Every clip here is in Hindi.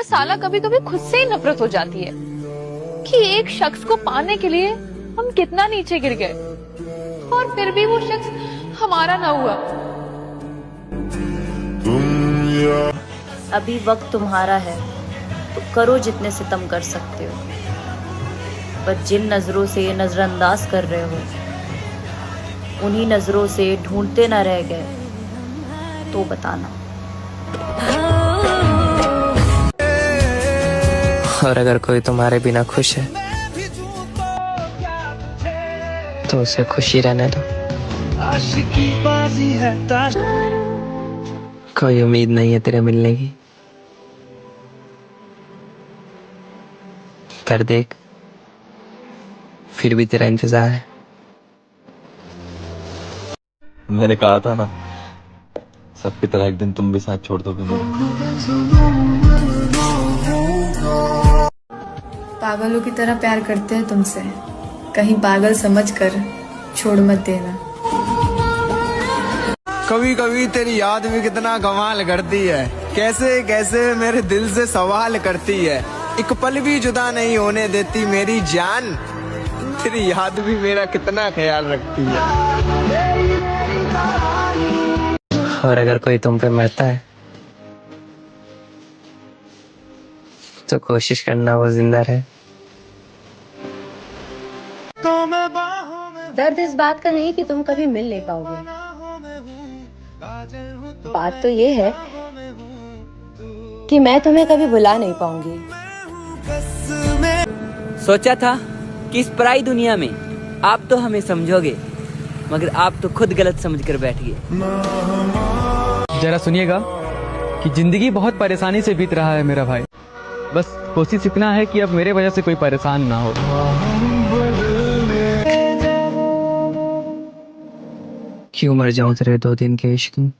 साला कभी कभी खुद से ही नफरत हो जाती है कि एक शख्स को पाने के लिए हम कितना नीचे गिर गए और फिर भी वो शख्स हमारा ना हुआ। अभी वक्त तुम्हारा है तो करो जितने सितम कर सकते हो, पर जिन नजरों से नजरअंदाज कर रहे हो उन्हीं नजरों से ढूंढते न रह गए तो बताना। और अगर कोई तुम्हारे बिना खुश है तो उसे खुशी रहने दो। कोई उम्मीद नहीं है तेरे मिलने की, पर देख फिर भी तेरा इंतजार है। मैंने कहा था ना, सबकी तरह एक दिन तुम भी साथ छोड़ दोगे मुझे। पागलों की तरह प्यार करते हैं तुमसे, कहीं पागल समझकर छोड़ मत देना। कभी कभी तेरी याद भी कितना कमाल करती है, कैसे कैसे मेरे दिल से सवाल करती है। एक पल भी जुदा नहीं होने देती मेरी जान, तेरी याद भी मेरा कितना ख्याल रखती है। और अगर कोई तुम पे मरता है तो कोशिश करना वो जिंदा रहे। दर्द इस बात का नहीं कि तुम कभी मिल नहीं पाओगे, बात तो ये है कि मैं तुम्हें कभी भुला नहीं पाऊंगी। सोचा था कि इस पराई दुनिया में आप तो हमें समझोगे, मगर आप तो खुद गलत समझकर बैठ गए। जरा सुनिएगा कि जिंदगी बहुत परेशानी से बीत रहा है मेरा भाई, बस कोशिश इतना है कि अब मेरे वजह से कोई परेशान ना हो। क्यों मर जाऊं तेरे 2 दिन के इश्क में।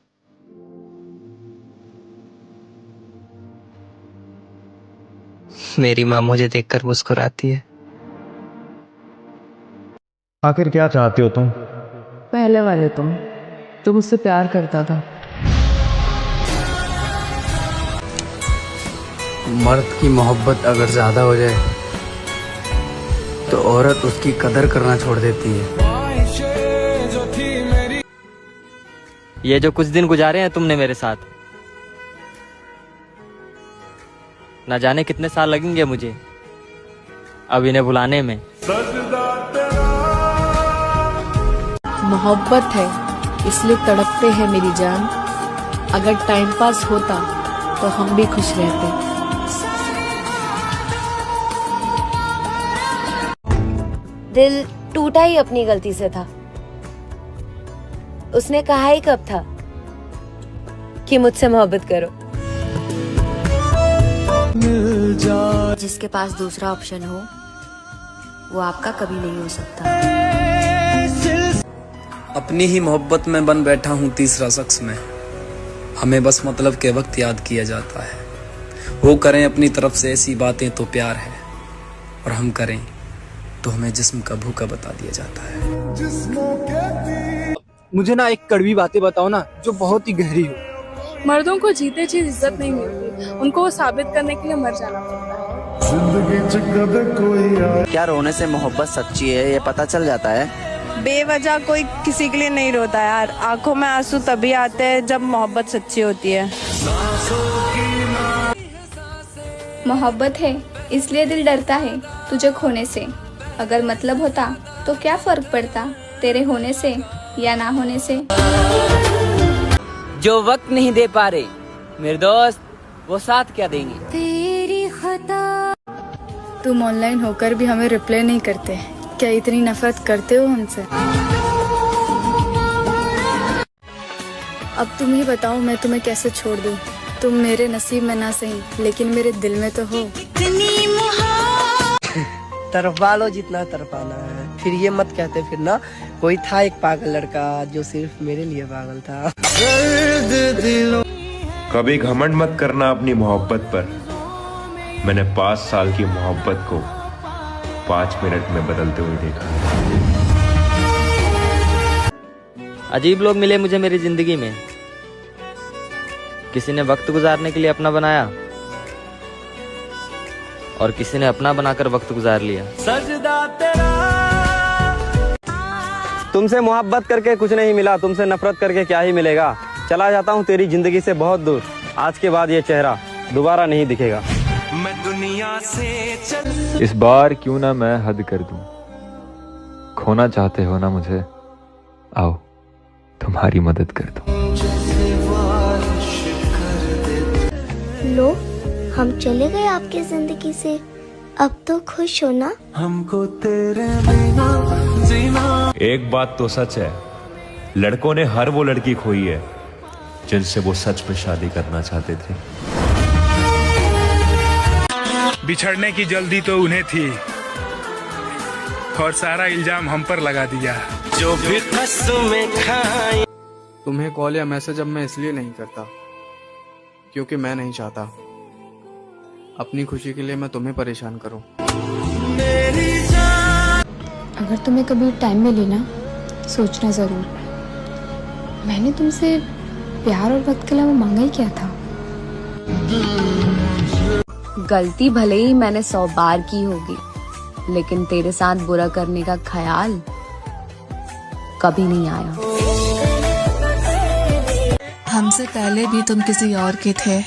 मेरी माँ मुझे देखकर मुस्कुराती है। आखिर क्या चाहती हो तुम? पहले वाले तुम उससे प्यार करता था। मर्द की मोहब्बत अगर ज्यादा हो जाए तो औरत उसकी कदर करना छोड़ देती है। ये जो कुछ दिन गुजारे हैं तुमने मेरे साथ, ना जाने कितने साल लगेंगे मुझे अब इन्हें भुलाने में। मोहब्बत है इसलिए तड़पते हैं मेरी जान, अगर टाइम पास होता तो हम भी खुश रहते। दिल टूटा ही अपनी गलती से था, उसने कहा ही कब था कि मुझसे मोहब्बत करो। जिसके पास दूसरा ऑप्शन हो वो आपका कभी नहीं हो सकता। अपनी ही मोहब्बत में बन बैठा हूँ तीसरा शख्स में, हमें बस मतलब के वक्त याद किया जाता है। वो करें अपनी तरफ से ऐसी बातें तो प्यार है, और हम करें तो हमें जिस्म का भूखा बता दिया जाता है। मुझे ना एक कड़वी बातें बताओ ना जो बहुत ही गहरी हो। मर्दों को जीते जी इज्जत नहीं मिलती, उनको वो साबित करने के लिए मर जाना पड़ता है। क्या रोने से मोहब्बत सच्ची है ये पता चल जाता है? बेवजह कोई किसी के लिए नहीं रोता यार, आंखों में आंसू तभी आते हैं जब मोहब्बत सच्ची होती है। मोहब्बत है इसलिए दिल डरता है तुझे खोने से, अगर मतलब होता तो क्या फर्क पड़ता तेरे होने से या ना होने से। जो वक्त नहीं दे पा रहे मेरे दोस्त, वो साथ क्या देंगे। तेरी खता। तुम ऑनलाइन होकर भी हमें रिप्लाई नहीं करते, क्या इतनी नफरत करते हो हमसे? अब तुम ही बताओ मैं तुम्हें कैसे छोड़ दूं? तुम मेरे नसीब में ना सही लेकिन मेरे दिल में तो हो। तरफा लो जितना तरफाना है, फिर ये मत कहते फिर ना कोई था एक पागल लड़का जो सिर्फ मेरे लिए पागल था। कभी घमंड मत करना अपनी मोहब्बत पर, मैंने 5 साल की मोहब्बत को 5 मिनट में बदलते हुए देखा। अजीब लोग मिले मुझे मेरी जिंदगी में, किसी ने वक्त गुजारने के लिए अपना बनाया और किसी ने अपना बनाकर वक्त गुजार लिया। सजदा तेरा। तुमसे मोहब्बत करके कुछ नहीं मिला, तुमसे नफरत करके क्या ही मिलेगा। चला जाता हूँ तेरी जिंदगी से बहुत दूर, आज के बाद ये चेहरा दोबारा नहीं दिखेगा। मैं दुनिया से चल। इस बार क्यों ना मैं हद कर दूं, खोना चाहते हो ना मुझे, आओ तुम्हारी मदद कर दूं। लो, हम चले गए आपकी जिंदगी से, अब तो खुश हो ना। हमको तेरे बिना जीना। एक बात तो सच है, लड़कों ने हर वो लड़की खोई है जिनसे वो सच में शादी करना चाहते थे। बिछड़ने की जल्दी तो उन्हें थी और सारा इल्जाम हम पर लगा दिया। जो भी में खाए। तुम्हें कॉल या मैसेज अब मैं इसलिए नहीं करता क्योंकि मैं नहीं चाहता अपनी खुशी के लिए मैं तुम्हें परेशान करूं। अगर तुम्हें कभी टाइम मिले ना, सोचना जरूर, मैंने तुमसे प्यार और वक्त के अलावा मांगा ही क्या था। गलती भले ही मैंने 100 बार की होगी, लेकिन तेरे साथ बुरा करने का ख्याल कभी नहीं आया। हमसे पहले भी तुम किसी और के थे,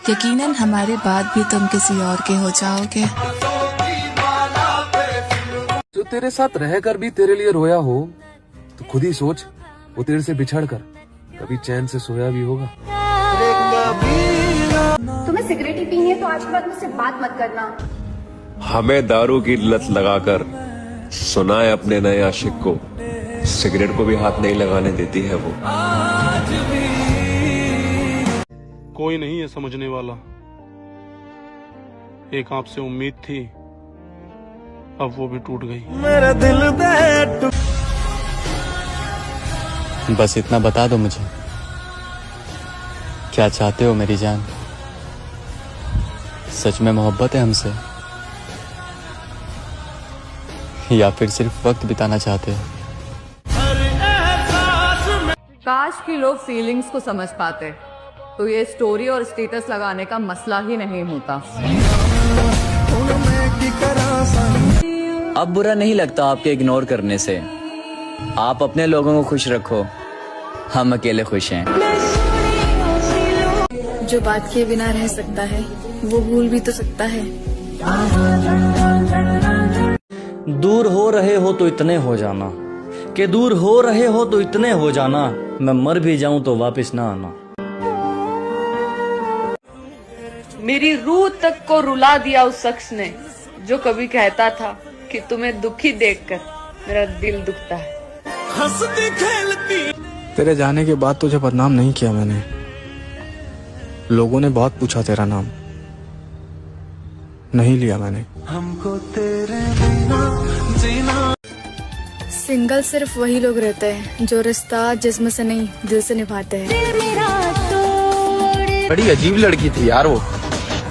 यकीनन हमारे बाद भी तुम किसी और के हो जाओगे। जो तेरे साथ रहकर भी तेरे लिए रोया हो तो खुद ही सोच, वो तेरे से बिछड़ कर कभी चैन से सोया भी होगा। तुम्हें सिगरेट ही पीनी है तो आज के बाद मुझसे बात मत करना। हमें दारू की लत लगाकर सुनाए अपने नए आशिक को, सिगरेट को भी हाथ नहीं लगाने देती है वो। कोई नहीं है समझने वाला, एक आपसे उम्मीद थी, अब वो भी टूट गई। मेरा दिल बैठ। बस इतना बता दो मुझे, क्या चाहते हो मेरी जान? सच में मोहब्बत है हमसे या फिर सिर्फ वक्त बिताना चाहते हो? काश कि लोग फीलिंग्स को समझ पाते तो ये स्टोरी और स्टेटस लगाने का मसला ही नहीं होता। अब बुरा नहीं लगता आपके इग्नोर करने से। आप अपने लोगों को खुश रखो, हम अकेले खुश हैं। जो बात किए बिना रह सकता है वो भूल भी तो सकता है। दूर हो रहे हो तो इतने हो जाना, कि दूर हो रहे हो तो इतने हो जाना, मैं मर भी जाऊं तो वापस ना आना। मेरी रूह तक को रुला दिया उस शख्स ने जो कभी कहता था कि तुम्हें दुखी देखकर मेरा दिल दुखता है। हंसती खेलती। तेरे जाने के बाद तुझे बदनाम नहीं किया मैंने, लोगों ने बहुत पूछा तेरा नाम, नहीं लिया मैंने। हमको तेरे बिना जीना। सिंगल सिर्फ वही लोग रहते हैं जो रिश्ता जिस्म से नहीं दिल से निभाते हैं। बड़ी अजीब लड़की थी यार वो,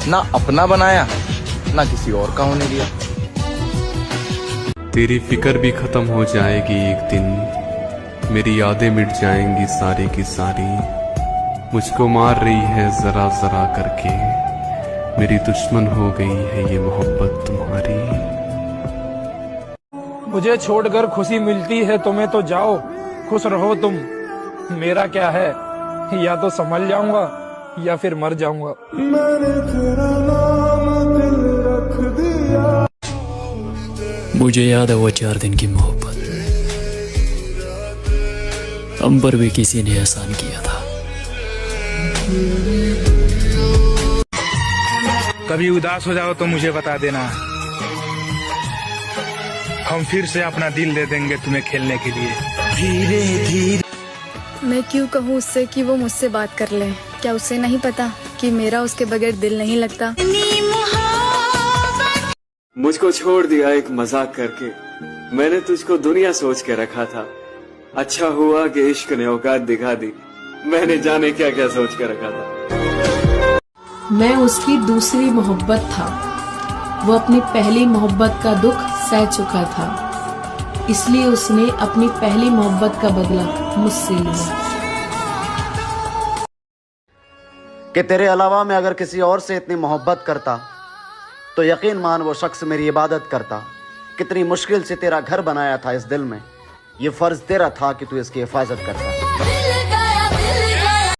ना अपना बनाया ना किसी और का होने दिया। तेरी फिक्र भी खत्म हो जाएगी एक दिन, मेरी यादें मिट जाएंगी सारी की सारी। मुझको मार रही है जरा जरा करके, मेरी दुश्मन हो गई है ये मोहब्बत तुम्हारी। मुझे छोड़कर खुशी मिलती है तुम्हें तो जाओ, खुश रहो तुम, मेरा क्या है, या तो संभल जाऊंगा या फिर मर जाऊंगा। मैंने तेरा नाम दिल रख दिया। मुझे याद है वो 4 दिन की मोहब्बत, हम पर भी किसी ने एहसान किया था। कभी उदास हो जाओ तो मुझे बता देना, हम फिर से अपना दिल दे देंगे तुम्हें खेलने के लिए। धीरे धीरे। मैं क्यों कहूँ उससे कि वो मुझसे बात कर ले, क्या उसे नहीं पता कि मेरा उसके बगैर दिल नहीं लगता। मुझको छोड़ दिया एक मजाक करके, मैंने तुझको दुनिया सोच के रखा था। अच्छा हुआ कि इश्क ने औकात दिखा दी, मैंने जाने क्या क्या सोच के रखा था। मैं उसकी दूसरी मोहब्बत था, वो अपनी पहली मोहब्बत का दुख सह चुका था, इसलिए उसने अपनी पहली मोहब्बत का बदला मुझसे लिया। कि तेरे अलावा मैं अगर किसी और से इतनी मोहब्बत करता तो यकीन मान वो शख्स मेरी इबादत करता। कितनी मुश्किल से तेरा घर बनाया था इस दिल में, ये फर्ज तेरा था कि तू इसकी हिफाजत करता।